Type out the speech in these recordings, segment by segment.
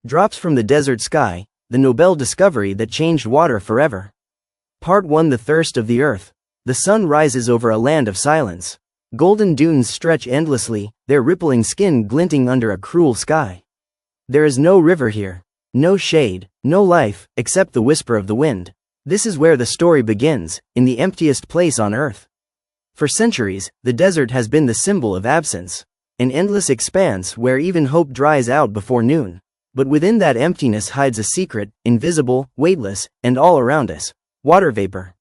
Drops from the desert sky, the Nobel discovery that changed water forever. Part 1. The thirst of the earth. The sun rises over a land of silence. Golden dunes stretch endlessly, their rippling skin glinting under a cruel sky. There is no river here. No shade, no life, except the whisper of the wind. This is where the story begins, in the emptiest place on earth. For centuries, the desert has been the symbol of absence. An endless expanse where even hope dries out before noon. But within that emptiness hides a secret, invisible, weightless, and all around us. Water vapor.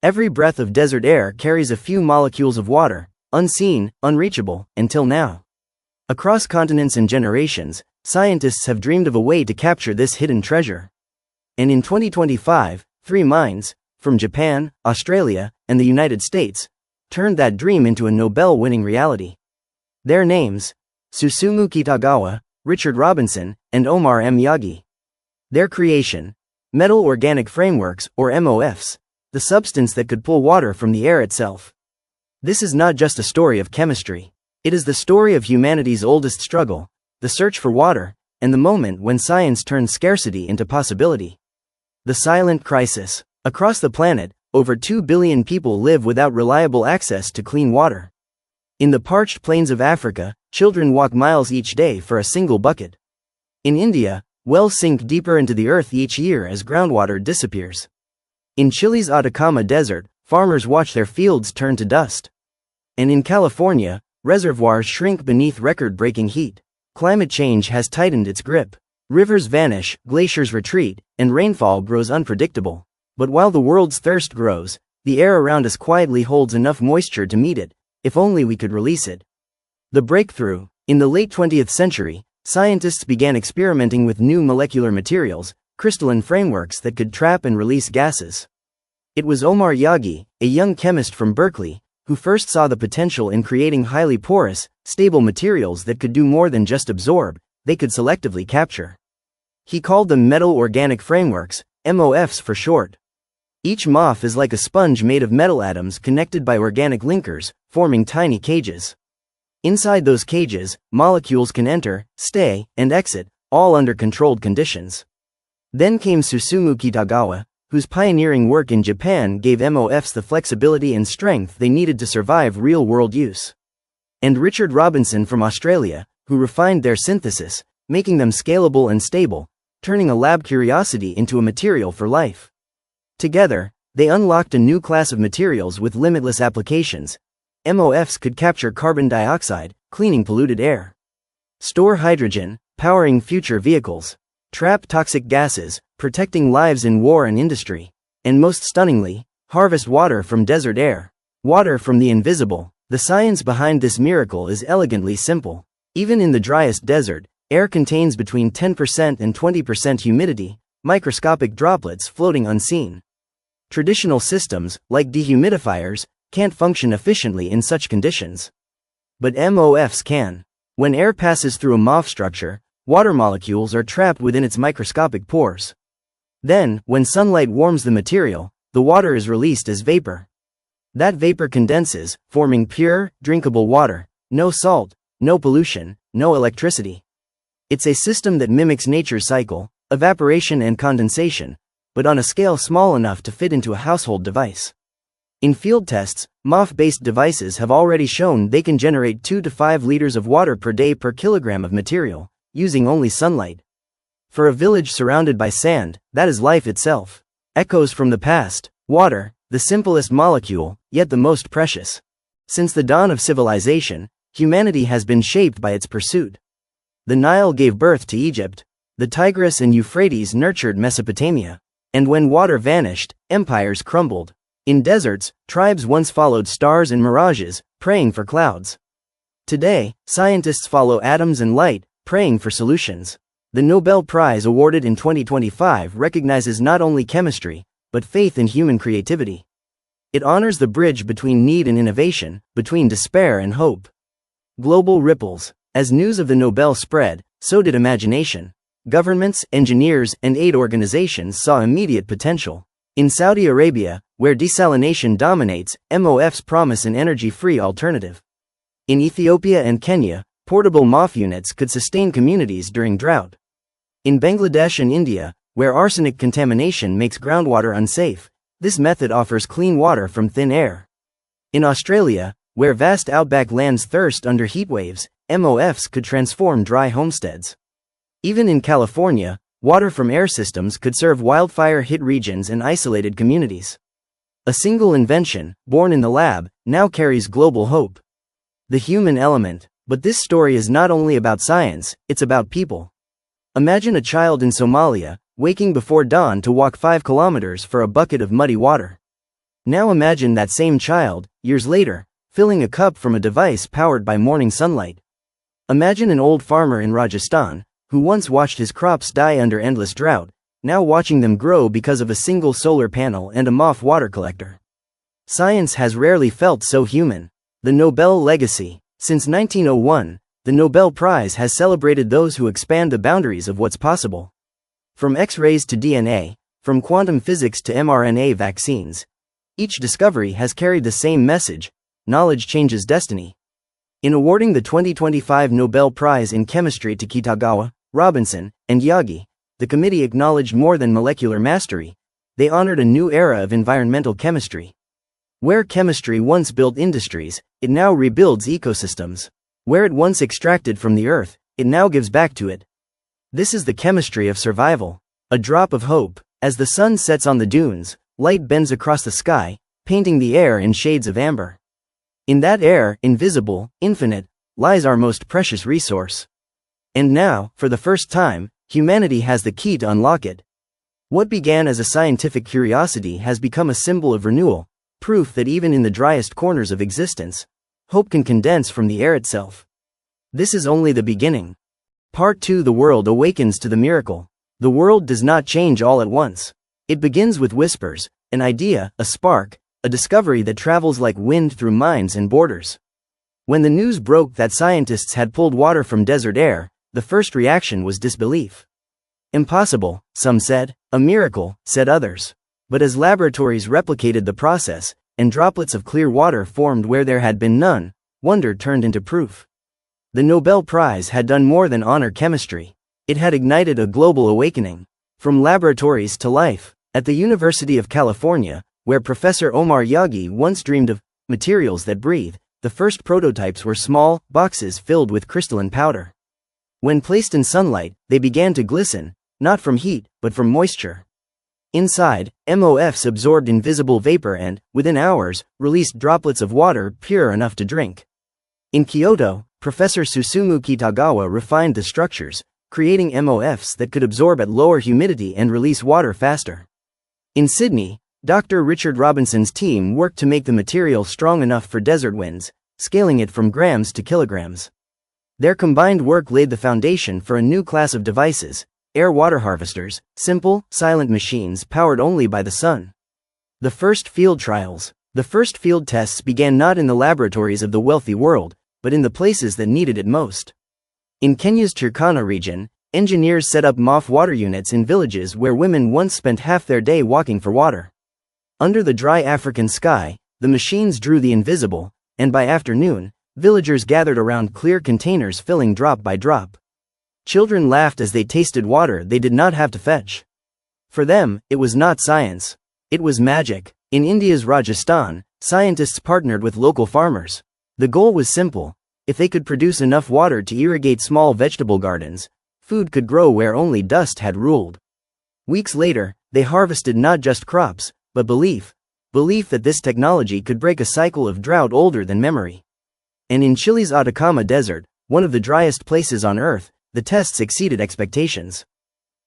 Every breath of desert air carries a few molecules of water, unseen, unreachable, until now. Across continents and generations, scientists have dreamed of a way to capture this hidden treasure. And in 2025, 3 minds, from Japan, Australia, and the United States, turned that dream into a Nobel-winning reality. Their names: Susumu Kitagawa, Richard Robinson, and Omar Miyagi. Their creation: metal organic frameworks, or MOFs, the substance that could pull water from the air itself. This is not just a story of chemistry. It is the story of humanity's oldest struggle, the search for water, and the moment when science turned scarcity into possibility. The silent crisis. Across the planet, over 2 billion people live without reliable access to clean water. In the parched plains of Africa, children walk miles each day for a single bucket. In India, wells sink deeper into the earth each year as groundwater disappears. In Chile's Atacama Desert, farmers watch their fields turn to dust. And in California, reservoirs shrink beneath record-breaking heat. Climate change has tightened its grip. Rivers vanish, glaciers retreat, and rainfall grows unpredictable. But while the world's thirst grows, the air around us quietly holds enough moisture to meet it, if only we could release it. The breakthrough. In the late 20th century, scientists began experimenting with new molecular materials, crystalline frameworks that could trap and release gases. It was Omar Miyagi, a young chemist from Berkeley, who first saw the potential in creating highly porous, stable materials that could do more than just absorb, they could selectively capture. He called them metal organic frameworks, MOFs for short. Each MOF is like a sponge made of metal atoms connected by organic linkers, forming tiny cages. Inside those cages, molecules can enter, stay, and exit, all under controlled conditions. Then came Susumu Kitagawa, whose pioneering work in Japan gave MOFs the flexibility and strength they needed to survive real-world use. And Richard Robinson from Australia, who refined their synthesis, making them scalable and stable, turning a lab curiosity into a material for life. Together, they unlocked a new class of materials with limitless applications. MOFs could capture carbon dioxide, cleaning polluted air. Store hydrogen, powering future vehicles. Trap toxic gases, protecting lives in war and industry. And most stunningly, harvest water from desert air. Water from the invisible. The science behind this miracle is elegantly simple. Even in the driest desert, air contains between 10% and 20% humidity, microscopic droplets floating unseen. Traditional systems, like dehumidifiers, can't function efficiently in such conditions. But MOFs can. When air passes through a MOF structure, water molecules are trapped within its microscopic pores. Then, when sunlight warms the material, the water is released as vapor. That vapor condenses, forming pure, drinkable water. No salt, no pollution, no electricity. It's a system that mimics nature's cycle, evaporation and condensation, but on a scale small enough to fit into a household device. In field tests, MOF-based devices have already shown they can generate 2 to 5 liters of water per day per kilogram of material, using only sunlight. For a village surrounded by sand, that is life itself. Echoes from the past. Water, the simplest molecule, yet the most precious. Since the dawn of civilization, humanity has been shaped by its pursuit. The Nile gave birth to Egypt. The Tigris and Euphrates nurtured Mesopotamia. And when water vanished, empires crumbled. In deserts, tribes once followed stars and mirages, praying for clouds. Today, scientists follow atoms and light, praying for solutions. The Nobel Prize awarded in 2025 recognizes not only chemistry, but faith in human creativity. It honors the bridge between need and innovation, between despair and hope. Global ripples. As news of the Nobel spread, so did imagination. Governments, engineers, and aid organizations saw immediate potential. In Saudi Arabia, where desalination dominates, MOFs promise an energy-free alternative. In Ethiopia and Kenya, portable MOF units could sustain communities during drought. In Bangladesh and India, where arsenic contamination makes groundwater unsafe, this method offers clean water from thin air. In Australia, where vast outback lands thirst under heatwaves, MOFs could transform dry homesteads. Even in California, water from air systems could serve wildfire-hit regions and isolated communities. A single invention, born in the lab, now carries global hope. The human element. But this story is not only about science, it's about people. Imagine a child in Somalia, waking before dawn to walk 5 kilometers for a bucket of muddy water. Now imagine that same child, years later, filling a cup from a device powered by morning sunlight. Imagine an old farmer in Rajasthan, who once watched his crops die under endless drought, now watching them grow because of a single solar panel and a MOF water collector. Science has rarely felt so human. The Nobel legacy. Since 1901, the Nobel Prize has celebrated those who expand the boundaries of what's possible. From X-rays to DNA, from quantum physics to mRNA vaccines, each discovery has carried the same message: knowledge changes destiny. In awarding the 2025 Nobel Prize in Chemistry to Kitagawa, Robinson, and Yagi, the committee acknowledged more than molecular mastery. They honored a new era of environmental chemistry. Where chemistry once built industries, it now rebuilds ecosystems. Where it once extracted from the earth, it now gives back to it. This is the chemistry of survival. A drop of hope. As the sun sets on the dunes, light bends across the sky, painting the air in shades of amber. In that air, invisible, infinite, lies our most precious resource. And now, for the first time, humanity has the key to unlock it. What began as a scientific curiosity has become a symbol of renewal, proof that even in the driest corners of existence, hope can condense from the air itself. This is only the beginning. Part 2. The world awakens to the miracle. The world does not change all at once. It begins with whispers, an idea, a spark, a discovery that travels like wind through minds and borders. When the news broke that scientists had pulled water from desert air, the first reaction was disbelief. Impossible, some said. A miracle, said others. But as laboratories replicated the process, and droplets of clear water formed where there had been none, wonder turned into proof. The Nobel Prize had done more than honor chemistry. It had ignited a global awakening. From laboratories to life. At the University of California, where Professor Omar Yagi once dreamed of materials that breathe, the first prototypes were small boxes filled with crystalline powder. When placed in sunlight, they began to glisten, not from heat, but from moisture. Inside, MOFs absorbed invisible vapor and, within hours, released droplets of water pure enough to drink. In Kyoto, Professor Susumu Kitagawa refined the structures, creating MOFs that could absorb at lower humidity and release water faster. In Sydney, Dr. Richard Robinson's team worked to make the material strong enough for desert winds, scaling it from grams to kilograms. Their combined work laid the foundation for a new class of devices: air water harvesters, simple, silent machines powered only by the sun. The first field trials. The first field tests began not in the laboratories of the wealthy world, but in the places that needed it most. In Kenya's Turkana region, engineers set up MOF water units in villages where women once spent half their day walking for water. Under the dry African sky, the machines drew the invisible, and by afternoon, villagers gathered around clear containers filling drop by drop. Children laughed as they tasted water they did not have to fetch. For them, it was not science. It was magic. In India's Rajasthan, scientists partnered with local farmers. The goal was simple: if they could produce enough water to irrigate small vegetable gardens, food could grow where only dust had ruled. Weeks later, they harvested not just crops, but belief that this technology could break a cycle of drought older than memory. And in Chile's Atacama Desert, one of the driest places on Earth, the tests exceeded expectations.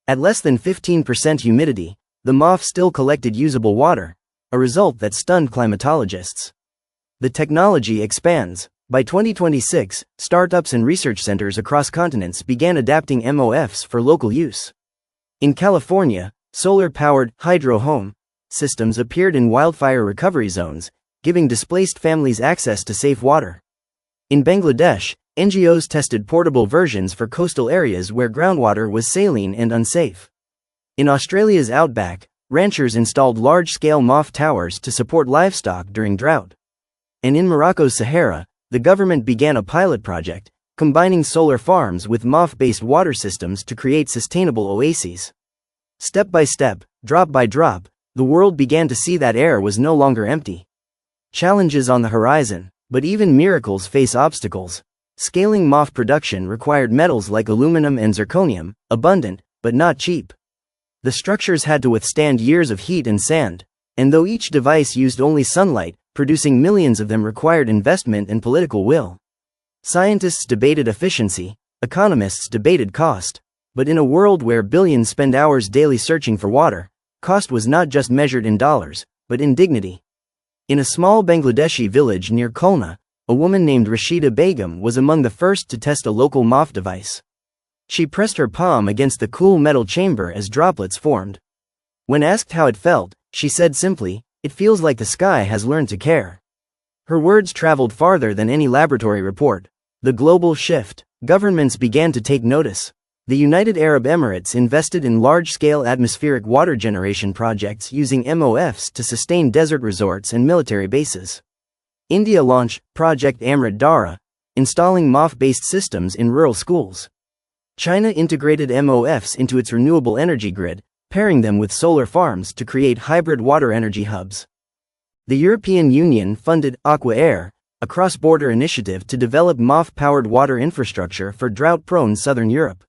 At less than 15% humidity, the MOF still collected usable water, a result that stunned climatologists. The technology expands. By 2026, startups and research centers across continents began adapting MOFs for local use. In California, solar-powered hydro home systems appeared in wildfire recovery zones, giving displaced families access to safe water. In Bangladesh, NGOs tested portable versions for coastal areas where groundwater was saline and unsafe. In Australia's outback, ranchers installed large-scale MOF towers to support livestock during drought. And in Morocco's Sahara, the government began a pilot project, combining solar farms with MOF-based water systems to create sustainable oases. Step by step, drop by drop, the world began to see that air was no longer empty. Challenges on the horizon, but even miracles face obstacles. Scaling MOF production required metals like aluminum and zirconium, abundant, but not cheap. The structures had to withstand years of heat and sand, and though each device used only sunlight, producing millions of them required investment and political will. Scientists debated efficiency, economists debated cost, but in a world where billions spend hours daily searching for water, cost was not just measured in dollars, but in dignity. In a small Bangladeshi village near Khulna, a woman named Rashida Begum was among the first to test a local MOF device. She pressed her palm against the cool metal chamber as droplets formed. When asked how it felt, she said simply, "It feels like the sky has learned to care." Her words traveled farther than any laboratory report. The global shift. Governments began to take notice. The United Arab Emirates invested in large-scale atmospheric water generation projects using MOFs to sustain desert resorts and military bases. India launched Project Amrit Dara, installing MOF-based systems in rural schools. China integrated MOFs into its renewable energy grid, pairing them with solar farms to create hybrid water energy hubs. The European Union funded Aqua Air, a cross-border initiative to develop MOF-powered water infrastructure for drought-prone southern Europe.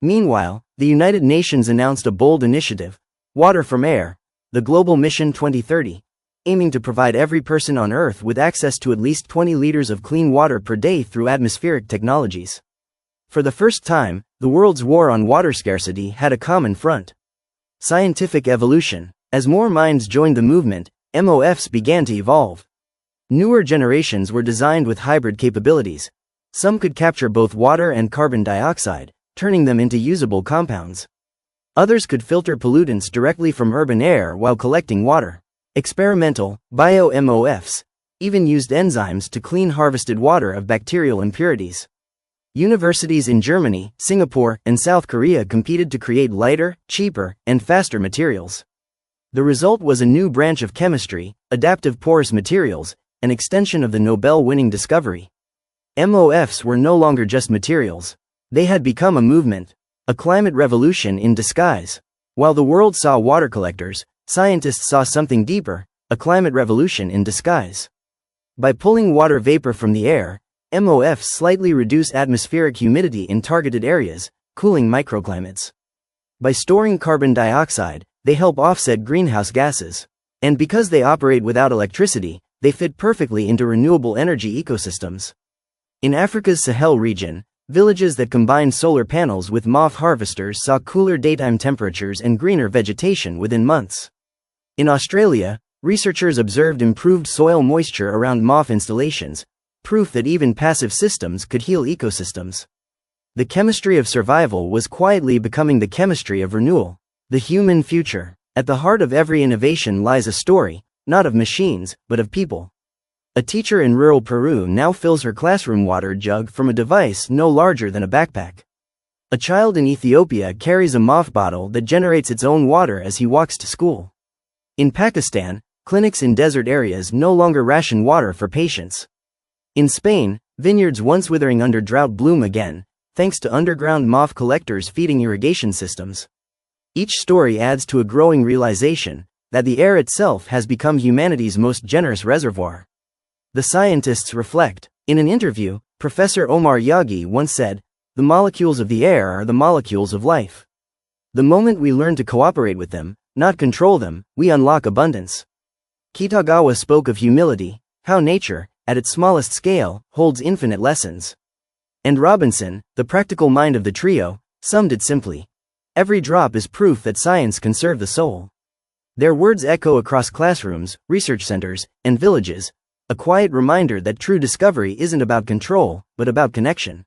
Meanwhile, the United Nations announced a bold initiative, Water from Air, the Global Mission 2030, aiming to provide every person on Earth with access to at least 20 liters of clean water per day through atmospheric technologies. For the first time, the world's war on water scarcity had a common front. Scientific evolution. As more minds joined the movement, MOFs began to evolve. Newer generations were designed with hybrid capabilities. Some could capture both water and carbon dioxide, turning them into usable compounds. Others could filter pollutants directly from urban air while collecting water. Experimental, bio-MOFs, even used enzymes to clean harvested water of bacterial impurities. Universities in Germany, Singapore, and South Korea competed to create lighter, cheaper, and faster materials. The result was a new branch of chemistry, adaptive porous materials, an extension of the Nobel-winning discovery. MOFs were no longer just materials. They had become a movement, a climate revolution in disguise. While the world saw water collectors, scientists saw something deeper, a climate revolution in disguise. By pulling water vapor from the air, MOFs slightly reduce atmospheric humidity in targeted areas, cooling microclimates. By storing carbon dioxide, they help offset greenhouse gases. And because they operate without electricity, they fit perfectly into renewable energy ecosystems. In Africa's Sahel region, villages that combined solar panels with MOF harvesters saw cooler daytime temperatures and greener vegetation within months. In Australia, researchers observed improved soil moisture around MOF installations, proof that even passive systems could heal ecosystems. The chemistry of survival was quietly becoming the chemistry of renewal. The human future. At the heart of every innovation lies a story, not of machines, but of people. A teacher in rural Peru now fills her classroom water jug from a device no larger than a backpack. A child in Ethiopia carries a MOF bottle that generates its own water as he walks to school. In Pakistan, clinics in desert areas no longer ration water for patients. In Spain, vineyards once withering under drought bloom again, thanks to underground MOF collectors feeding irrigation systems. Each story adds to a growing realization that the air itself has become humanity's most generous reservoir. The scientists reflect. In an interview, Professor Omar Yagi once said, "The molecules of the air are the molecules of life. The moment we learn to cooperate with them, not control them, we unlock abundance." Kitagawa spoke of humility, how nature, at its smallest scale, holds infinite lessons. And Robinson, the practical mind of the trio, summed it simply. Every drop is proof that science can serve the soul. Their words echo across classrooms, research centers, and villages, a quiet reminder that true discovery isn't about control, but about connection.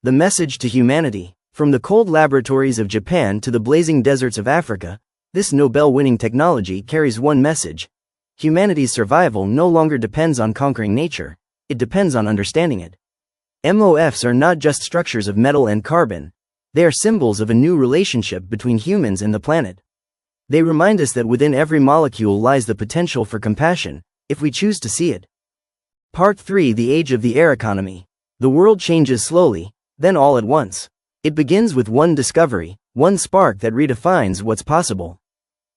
The message to humanity. From the cold laboratories of Japan to the blazing deserts of Africa, this Nobel-winning technology carries one message. Humanity's survival no longer depends on conquering nature, it depends on understanding it. MOFs are not just structures of metal and carbon, they are symbols of a new relationship between humans and the planet. They remind us that within every molecule lies the potential for compassion, if we choose to see it. Part 3: The Age of the Air Economy. The world changes slowly, then all at once. It begins with one discovery, one spark that redefines what's possible.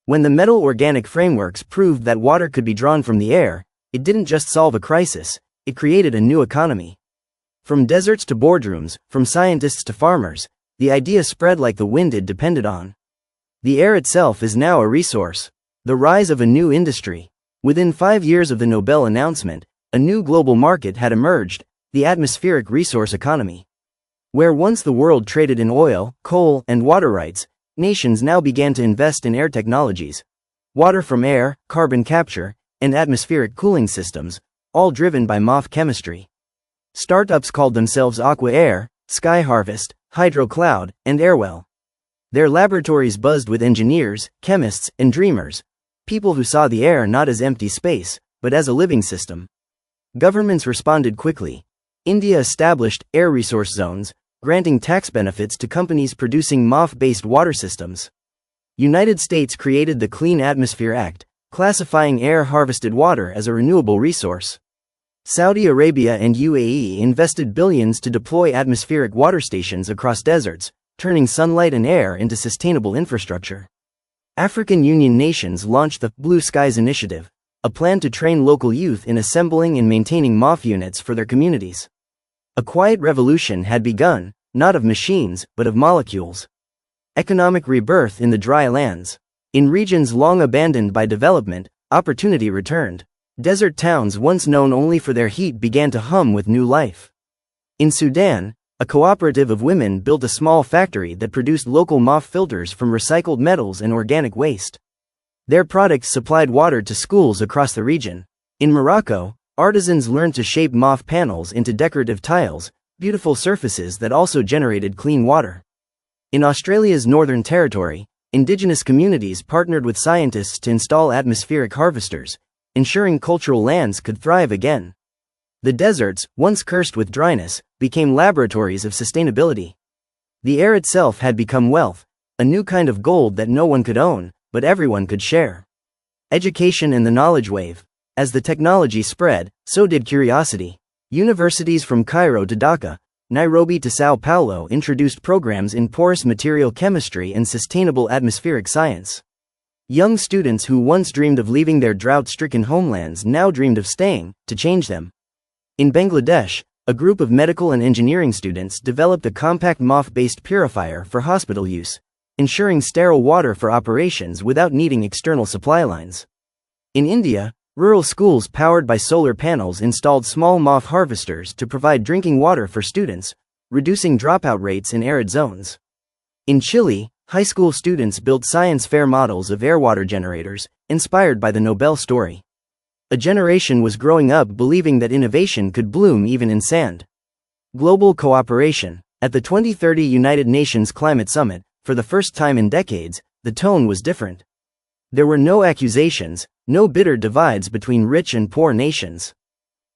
When the metal organic frameworks proved that water could be drawn from the air, it didn't just solve a crisis, it created a new economy. From deserts to boardrooms, from scientists to farmers, the idea spread like the wind it depended on. The air itself is now a resource. The rise of a new industry. Within 5 years of the Nobel announcement, a new global market had emerged, the atmospheric resource economy. Where once the world traded in oil, coal, and water rights, nations now began to invest in air technologies. Water from air, carbon capture, and atmospheric cooling systems, all driven by MOF chemistry. Startups called themselves Aqua Air, Sky Harvest, Hydro Cloud, and Airwell. Their laboratories buzzed with engineers, chemists, and dreamers, people who saw the air not as empty space, but as a living system. Governments responded quickly. India established air resource zones, granting tax benefits to companies producing MOF-based water systems. United States created the Clean Atmosphere Act, classifying air-harvested water as a renewable resource. Saudi Arabia and UAE invested billions to deploy atmospheric water stations across deserts, turning sunlight and air into sustainable infrastructure. African Union nations launched the Blue Skies Initiative, a plan to train local youth in assembling and maintaining MOF units for their communities. A quiet revolution had begun, not of machines, but of molecules. Economic rebirth in the dry lands. In regions long abandoned by development, opportunity returned. Desert towns once known only for their heat began to hum with new life. In Sudan, a cooperative of women built a small factory that produced local MOF filters from recycled metals and organic waste. Their products supplied water to schools across the region. In Morocco, artisans learned to shape MOF panels into decorative tiles, beautiful surfaces that also generated clean water. In Australia's Northern Territory, indigenous communities partnered with scientists to install atmospheric harvesters, ensuring cultural lands could thrive again. The deserts, once cursed with dryness, became laboratories of sustainability. The air itself had become wealth, a new kind of gold that no one could own, but everyone could share. Education and the knowledge wave. As the technology spread, so did curiosity. Universities from Cairo to Dhaka, Nairobi to Sao Paulo introduced programs in porous material chemistry and sustainable atmospheric science. Young students who once dreamed of leaving their drought-stricken homelands now dreamed of staying, to change them. In Bangladesh, a group of medical and engineering students developed a compact MOF-based purifier for hospital use, ensuring sterile water for operations without needing external supply lines. In India, rural schools powered by solar panels installed small MOF harvesters to provide drinking water for students, reducing dropout rates in arid zones. In Chile, high school students built science fair models of air-water generators, inspired by the Nobel story. A generation was growing up believing that innovation could bloom even in sand. Global cooperation. At the 2030 United Nations Climate Summit, for the first time in decades, the tone was different. There were no accusations, no bitter divides between rich and poor nations.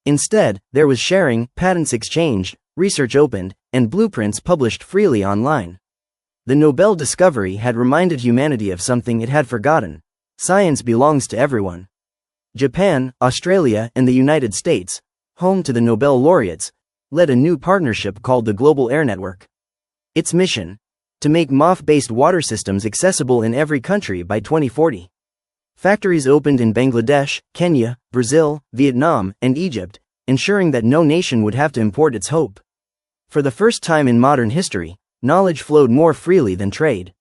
Instead, there was sharing, patents exchanged, research opened, and blueprints published freely online. The Nobel discovery had reminded humanity of something it had forgotten. Science belongs to everyone. Japan, Australia, and the United States, home to the Nobel laureates, led a new partnership called the Global Air Network. Its mission? To make MOF-based water systems accessible in every country by 2040. Factories opened in Bangladesh, Kenya, Brazil, Vietnam, and Egypt, ensuring that no nation would have to import its hope. For the first time in modern history, knowledge flowed more freely than trade.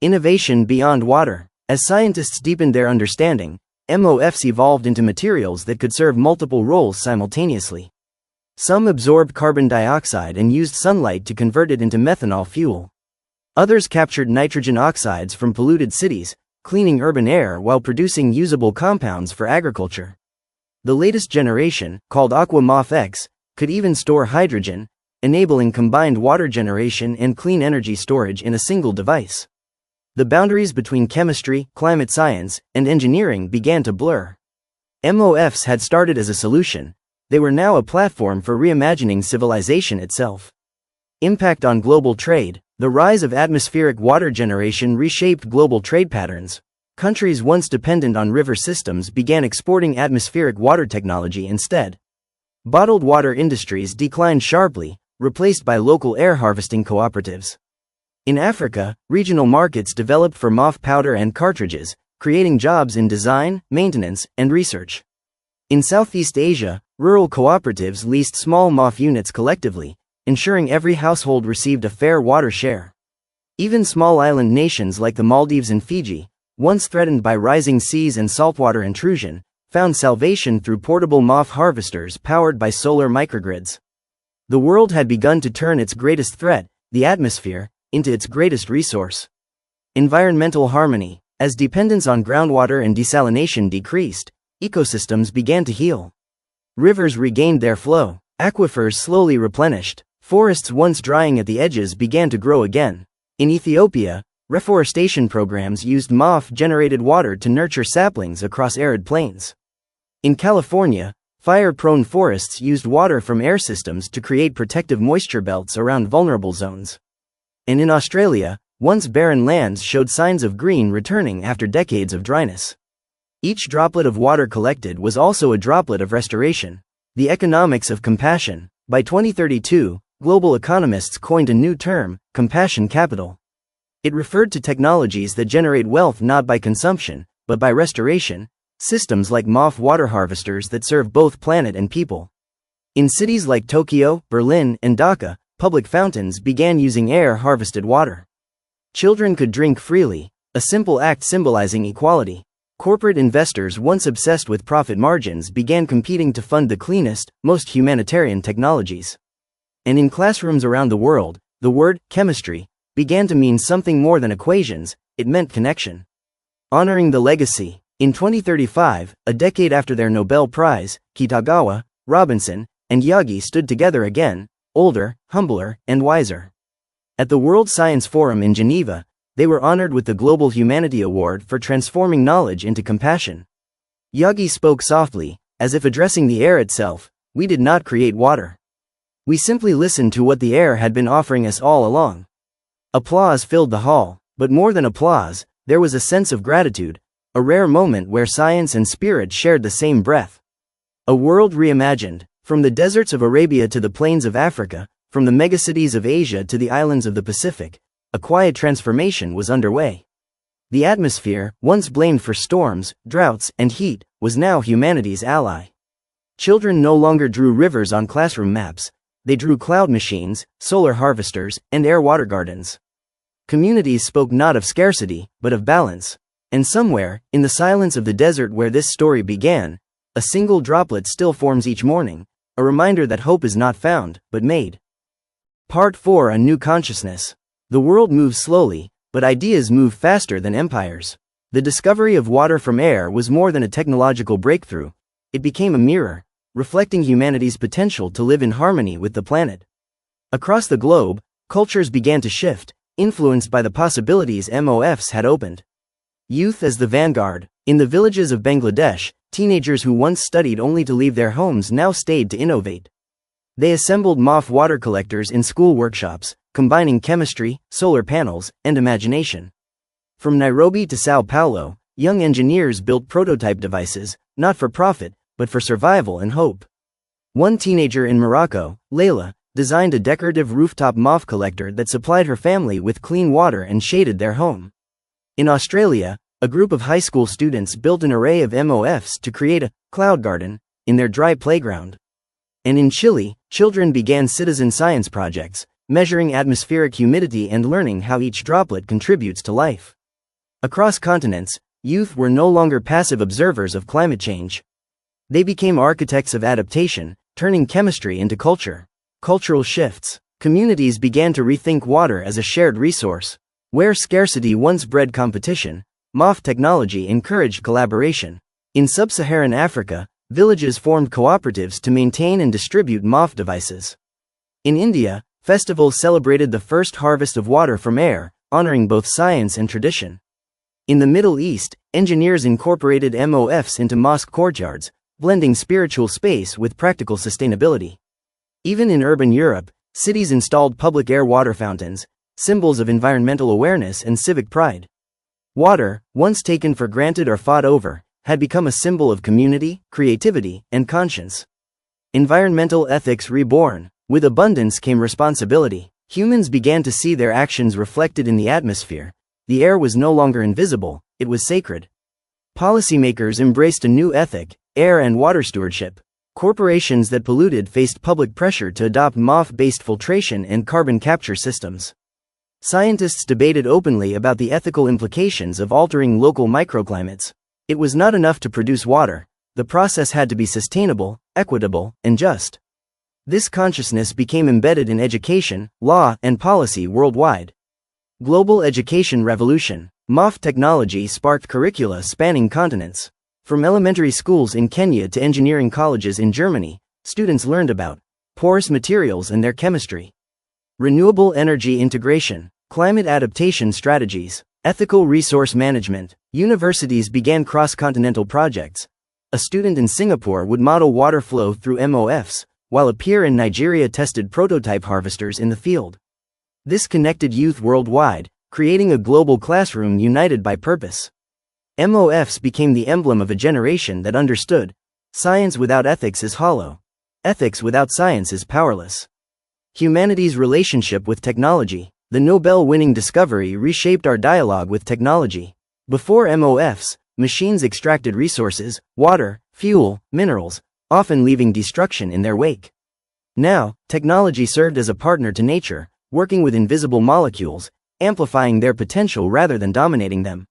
Innovation beyond water. As scientists deepened their understanding, MOFs evolved into materials that could serve multiple roles simultaneously. Some absorbed carbon dioxide and used sunlight to convert it into methanol fuel. Others captured nitrogen oxides from polluted cities, cleaning urban air while producing usable compounds for agriculture. The latest generation, called Aqua MOF X, could even store hydrogen, enabling combined water generation and clean energy storage in a single device. The boundaries between chemistry, climate science, and engineering began to blur. MOFs had started as a solution, they were now a platform for reimagining civilization itself. Impact on global trade. The rise of atmospheric water generation reshaped global trade patterns. Countries once dependent on river systems began exporting atmospheric water technology instead. Bottled water industries declined sharply, replaced by local air harvesting cooperatives. In Africa, regional markets developed for MOF powder and cartridges, creating jobs in design, maintenance, and research. In Southeast Asia, rural cooperatives leased small MOF units collectively, ensuring every household received a fair water share. Even small island nations like the Maldives and Fiji, once threatened by rising seas and saltwater intrusion, found salvation through portable MOF harvesters powered by solar microgrids. The world had begun to turn its greatest threat, the atmosphere, into its greatest resource. Environmental harmony. As dependence on groundwater and desalination decreased, ecosystems began to heal. Rivers regained their flow, aquifers slowly replenished, forests once drying at the edges began to grow again. In Ethiopia, reforestation programs used MOF-generated water to nurture saplings across arid plains. In California, fire-prone forests used water from air systems to create protective moisture belts around vulnerable zones. And in Australia, once barren lands showed signs of green returning after decades of dryness. Each droplet of water collected was also a droplet of restoration. The economics of compassion. By 2032, global economists coined a new term, compassion capital. It referred to technologies that generate wealth not by consumption, but by restoration, systems like MOF water harvesters that serve both planet and people. In cities like Tokyo, Berlin, and Dhaka, public fountains began using air-harvested water. Children could drink freely, a simple act symbolizing equality. Corporate investors once obsessed with profit margins began competing to fund the cleanest, most humanitarian technologies. And in classrooms around the world, the word chemistry began to mean something more than equations, it meant connection. Honoring the legacy. In 2035, a decade after their Nobel Prize, Kitagawa, Robinson, and Yagi stood together again, older, humbler, and wiser. At the World Science Forum in Geneva, they were honored with the Global Humanity Award for transforming knowledge into compassion. Yagi spoke softly, as if addressing the air itself. We did not create water. We simply listened to what the air had been offering us all along. Applause filled the hall, but more than applause, there was a sense of gratitude, a rare moment where science and spirit shared the same breath. A world reimagined, from the deserts of Arabia to the plains of Africa, from the megacities of Asia to the islands of the Pacific, a quiet transformation was underway. The atmosphere, once blamed for storms, droughts, and heat, was now humanity's ally. Children no longer drew rivers on classroom maps, they drew cloud machines, solar harvesters, and air water gardens. Communities spoke not of scarcity, but of balance. And somewhere, in the silence of the desert where this story began, a single droplet still forms each morning, a reminder that hope is not found, but made. Part 4: A New Consciousness. The world moves slowly, but ideas move faster than empires. The discovery of water from air was more than a technological breakthrough. It became a mirror, reflecting humanity's potential to live in harmony with the planet. Across the globe, cultures began to shift, influenced by the possibilities MOFs had opened. Youth as the vanguard. In the villages of Bangladesh, teenagers who once studied only to leave their homes now stayed to innovate. They assembled MOF water collectors in school workshops, combining chemistry, solar panels, and imagination. From Nairobi to Sao Paulo, young engineers built prototype devices, not for profit, but for survival and hope. One teenager in Morocco, Layla, designed a decorative rooftop MOF collector that supplied her family with clean water and shaded their home. In Australia, a group of high school students built an array of MOFs to create a cloud garden in their dry playground. And in Chile, children began citizen science projects, measuring atmospheric humidity and learning how each droplet contributes to life. Across continents, youth were no longer passive observers of climate change. They became architects of adaptation, turning chemistry into culture. Cultural shifts. Communities began to rethink water as a shared resource. Where scarcity once bred competition, MOF technology encouraged collaboration. In sub-Saharan Africa, villages formed cooperatives to maintain and distribute MOF devices. In India, festivals celebrated the first harvest of water from air, honoring both science and tradition. In the Middle East, engineers incorporated MOFs into mosque courtyards, blending spiritual space with practical sustainability. Even in urban Europe, cities installed public air water fountains, symbols of environmental awareness and civic pride. Water, once taken for granted or fought over, had become a symbol of community, creativity, and conscience. Environmental ethics reborn. With abundance came responsibility. Humans began to see their actions reflected in the atmosphere. The air was no longer invisible, it was sacred. Policymakers embraced a new ethic, air and water stewardship. Corporations that polluted faced public pressure to adopt MOF-based filtration and carbon capture systems. Scientists debated openly about the ethical implications of altering local microclimates. It was not enough to produce water. The process had to be sustainable, equitable, and just. This consciousness became embedded in education, law, and policy worldwide. Global education revolution. MOF technology sparked curricula spanning continents. From elementary schools in Kenya to engineering colleges in Germany, students learned about porous materials and their chemistry. Renewable energy integration, climate adaptation strategies, ethical resource management. Universities began cross-continental projects. A student in Singapore would model water flow through MOFs, while a peer in Nigeria tested prototype harvesters in the field. This connected youth worldwide, creating a global classroom united by purpose. MOFs became the emblem of a generation that understood, science without ethics is hollow. Ethics without science is powerless. Humanity's relationship with technology. The Nobel-winning discovery reshaped our dialogue with technology. Before MOFs, machines extracted resources, water, fuel, minerals, often leaving destruction in their wake. Now, technology served as a partner to nature, working with invisible molecules, amplifying their potential rather than dominating them.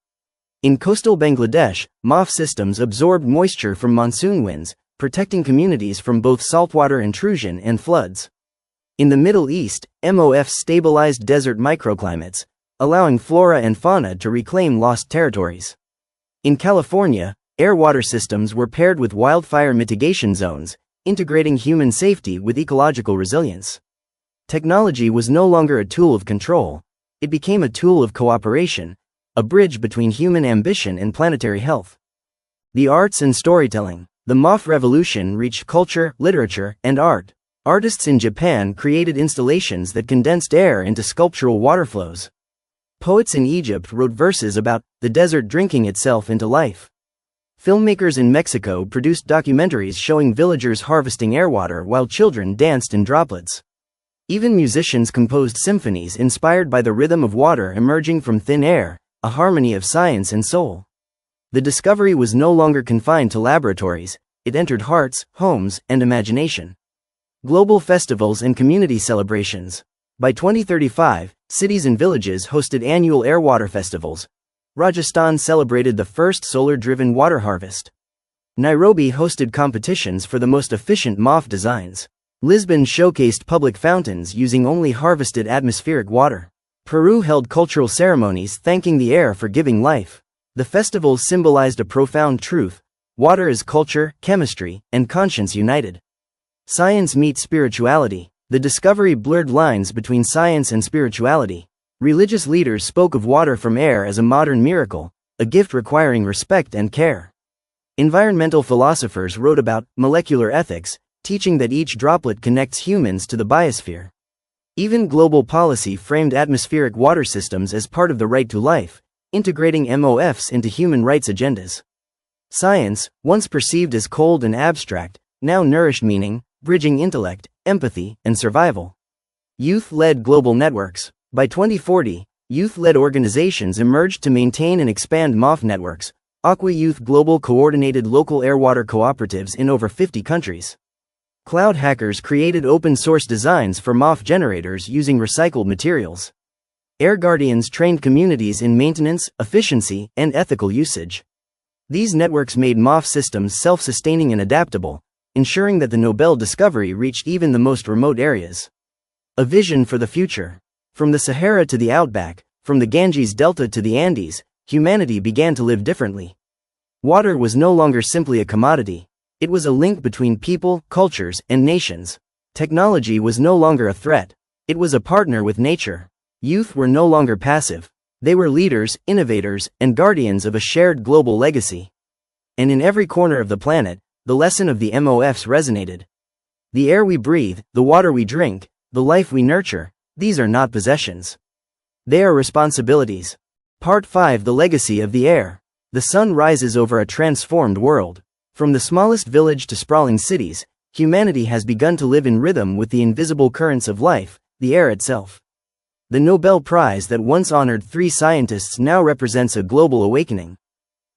In coastal Bangladesh, MOF systems absorbed moisture from monsoon winds, protecting communities from both saltwater intrusion and floods. In the Middle East, MOFs stabilized desert microclimates, allowing flora and fauna to reclaim lost territories. In California, air-water systems were paired with wildfire mitigation zones, integrating human safety with ecological resilience. Technology was no longer a tool of control. It became a tool of cooperation, a bridge between human ambition and planetary health. The arts and storytelling. The MOF revolution reached culture, literature, and art. Artists in Japan created installations that condensed air into sculptural waterflows. Poets in Egypt wrote verses about the desert drinking itself into life. Filmmakers in Mexico produced documentaries showing villagers harvesting airwater while children danced in droplets. Even musicians composed symphonies inspired by the rhythm of water emerging from thin air, a harmony of science and soul. The discovery was no longer confined to laboratories, it entered hearts, homes, and imagination. Global festivals and community celebrations. By 2035, cities and villages hosted annual air-water festivals. Rajasthan celebrated the first solar-driven water harvest. Nairobi hosted competitions for the most efficient MOF designs. Lisbon showcased public fountains using only harvested atmospheric water. Peru held cultural ceremonies thanking the air for giving life. The festivals symbolized a profound truth: water is culture, chemistry, and conscience united. Science meets spirituality. The discovery blurred lines between science and spirituality. Religious leaders spoke of water from air as a modern miracle, a gift requiring respect and care. Environmental philosophers wrote about molecular ethics, teaching that each droplet connects humans to the biosphere. Even global policy framed atmospheric water systems as part of the right to life, integrating MOFs into human rights agendas. Science, once perceived as cold and abstract, now nourished meaning, bridging intellect, empathy, and survival. Youth-led global networks. By 2040, youth-led organizations emerged to maintain and expand MOF networks. Aqua Youth Global coordinated local air-water cooperatives in over 50 countries. Cloud hackers created open-source designs for MOF generators using recycled materials. Air Guardians trained communities in maintenance, efficiency, and ethical usage. These networks made MOF systems self-sustaining and adaptable, ensuring that the Nobel discovery reached even the most remote areas. A vision for the future. From the Sahara to the Outback, from the Ganges Delta to the Andes, humanity began to live differently. Water was no longer simply a commodity. It was a link between people, cultures, and nations. Technology was no longer a threat. It was a partner with nature. Youth were no longer passive. They were leaders, innovators, and guardians of a shared global legacy. And in every corner of the planet, the lesson of the MOFs resonated. The air we breathe, the water we drink, the life we nurture, these are not possessions. They are responsibilities. Part 5: The Legacy of the Air. The sun rises over a transformed world. From the smallest village to sprawling cities, humanity has begun to live in rhythm with the invisible currents of life, the air itself. The Nobel Prize that once honored 3 scientists now represents a global awakening.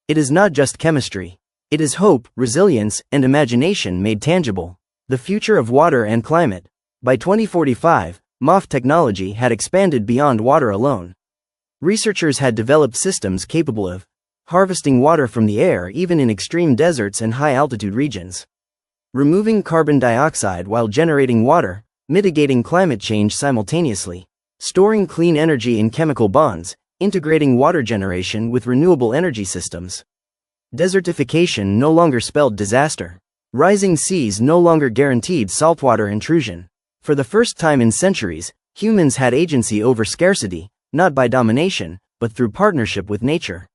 It is not just chemistry. It is hope, resilience, and imagination made tangible. The future of water and climate. By 2045, MOF technology had expanded beyond water alone. Researchers had developed systems capable of harvesting water from the air even in extreme deserts and high-altitude regions, removing carbon dioxide while generating water, mitigating climate change simultaneously, storing clean energy in chemical bonds, integrating water generation with renewable energy systems. Desertification no longer spelled disaster. Rising seas no longer guaranteed saltwater intrusion. For the first time in centuries, humans had agency over scarcity, not by domination, but through partnership with nature.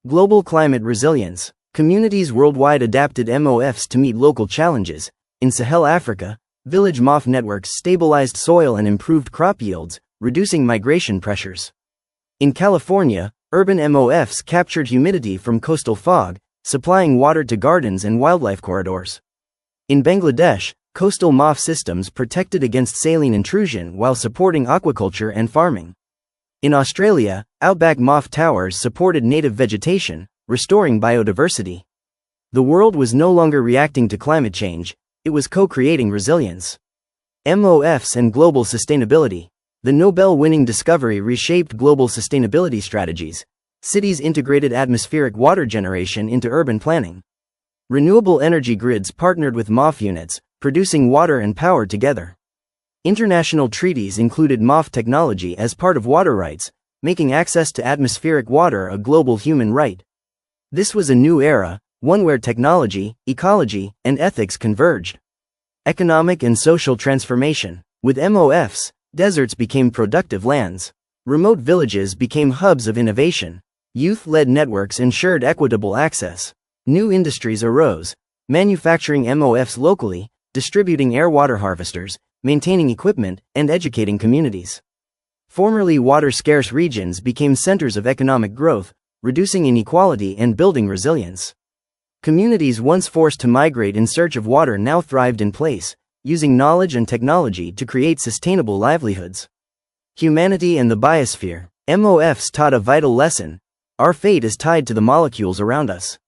Global climate resilience. Communities worldwide adapted MOFs to meet local challenges. In Sahel Africa, village MOF networks stabilized soil and improved crop yields, reducing migration pressures. In California, urban MOFs captured humidity from coastal fog, supplying water to gardens and wildlife corridors. In Bangladesh, coastal MOF systems protected against saline intrusion while supporting aquaculture and farming. In Australia, outback MOF towers supported native vegetation, restoring biodiversity. The world was no longer reacting to climate change, it was co-creating resilience. MOFs and global sustainability. The Nobel-winning discovery reshaped global sustainability strategies. Cities integrated atmospheric water generation into urban planning. Renewable energy grids partnered with MOF units, producing water and power together. International treaties included MOF technology as part of water rights, making access to atmospheric water a global human right. This was a new era, one where technology, ecology, and ethics converged. Economic and social transformation. With MOFs, deserts became productive lands. Remote villages became hubs of innovation. Youth-led networks ensured equitable access. New industries arose, manufacturing MOFs locally, distributing air-water harvesters, maintaining equipment, and educating communities. Formerly water-scarce regions became centers of economic growth, reducing inequality and building resilience. Communities once forced to migrate in search of water now thrived in place, using knowledge and technology to create sustainable livelihoods. Humanity and the biosphere. MOFs taught a vital lesson. Our fate is tied to the molecules around us.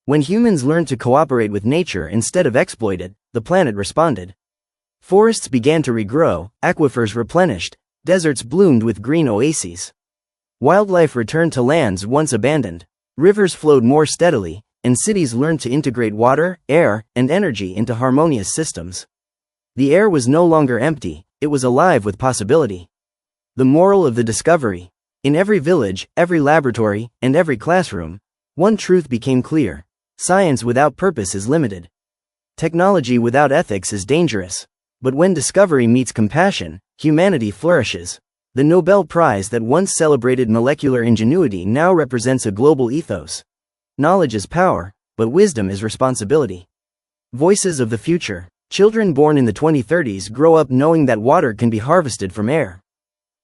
When humans learned to cooperate with nature instead of exploit it, the planet responded. Forests began to regrow, aquifers replenished, deserts bloomed with green oases. Wildlife returned to lands once abandoned. Rivers flowed more steadily, and cities learned to integrate water, air, and energy into harmonious systems. The air was no longer empty, it was alive with possibility. The moral of the discovery. In every village, every laboratory, and every classroom, one truth became clear. Science without purpose is limited. Technology without ethics is dangerous. But when discovery meets compassion, humanity flourishes. The Nobel Prize that once celebrated molecular ingenuity now represents a global ethos. Knowledge is power, but wisdom is responsibility. Voices of the future. Children born in the 2030s grow up knowing that water can be harvested from air.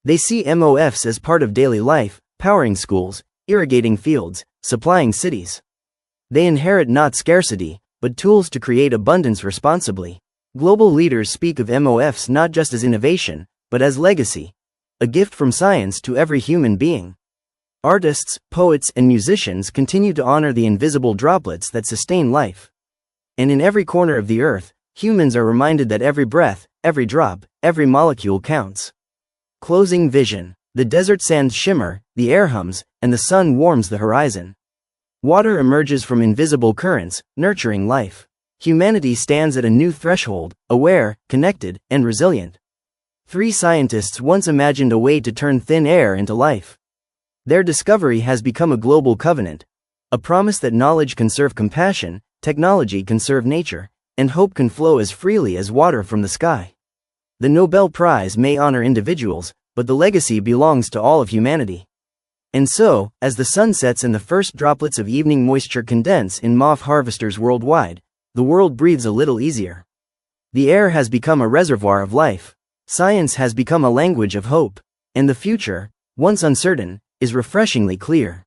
They see MOFs as part of daily life, powering schools, irrigating fields, supplying cities. They inherit not scarcity, but tools to create abundance responsibly. Global leaders speak of MOFs not just as innovation, but as legacy, a gift from science to every human being. Artists, poets, and musicians continue to honor the invisible droplets that sustain life. And in every corner of the earth, humans are reminded that every breath, every drop, every molecule counts. Closing vision. The desert sands shimmer, the air hums, and the sun warms the horizon. Water emerges from invisible currents, nurturing life. Humanity stands at a new threshold, aware, connected, and resilient. 3 scientists once imagined a way to turn thin air into life. Their discovery has become a global covenant, a promise that knowledge can serve compassion, technology can serve nature, and hope can flow as freely as water from the sky. The Nobel Prize may honor individuals, but the legacy belongs to all of humanity. And so, as the sun sets and the first droplets of evening moisture condense in MOF harvesters worldwide, the world breathes a little easier. The air has become a reservoir of life. Science has become a language of hope. And the future, once uncertain, is refreshingly clear.